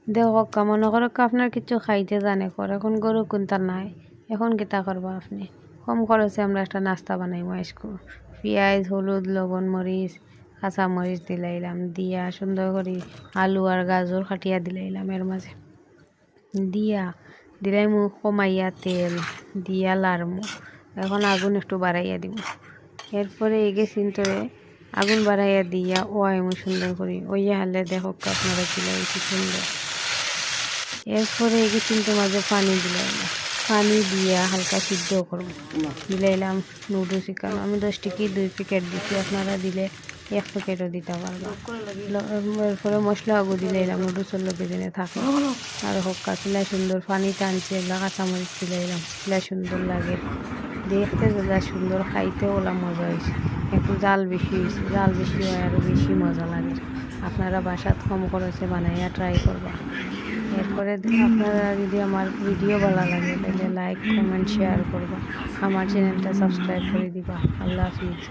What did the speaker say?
দেখো মনে করো আপনার কিছু খাইতে জানে কর, এখন গরু কোনটা নাই, এখন কিতা করবো আপনি? কম খরচে আমরা একটা নাস্তা বানাইবো আজকে। পেঁয়াজ, হলুদ, লবণ, মরিচ, কাঁচা মরিচ দিলাইলাম, দিয়া সুন্দর করে আলু আর গাজর কাটিয়া দিলাইলাম, এর মাঝে দিয়া দিলাইমু কমাইয়া তেল দিয়া লাড়মু। এখন আগুন একটু বাড়াইয়া দিব, এরপরে এগে সিনটরে আগুন বাড়াইয়া দিয়া ওয়াইমু সুন্দর করে, ওইয়া হালে দেখো আপনারা দিলাই কি সুন্দর। এরপরে এগে সিনটোর মাঝে পানি দিলাইলাম, পানি দিয়া হালকা সিদ্ধ করব, দিলাইলাম নুডলস চিকেন। আমি 10 টিকি 2 প্যাকেট দিছি, আপনারা দিলে 1 প্যাকেটও দিতে পারবা। এরপরে মশলা আগু দিলাইলাম নুডলসের লগে যেন থাকে, আর হক্কা চুলা সুন্দর পানি টানছে, এগুলা কাঁচামরিচ দিলাইলাম, চুলা সুন্দর লাগে দেখতে, যেটা সুন্দর খাইতে ওলা মজা হয়েছে। একটু জাল বেশি হয়েছে, জাল বেশি হয় আরও বেশি মজা লাগে। আপনারা বাসাত কম খরচে বানাইয়া ট্রাই করবা। এরপরে আপনারা যদি আমার ভিডিও ভালো লাগে তাহলে লাইক, কমেন্ট, শেয়ার করবা, আমার চ্যানেলটা সাবস্ক্রাইব করে দিবা। আল্লাহ হাফিজ।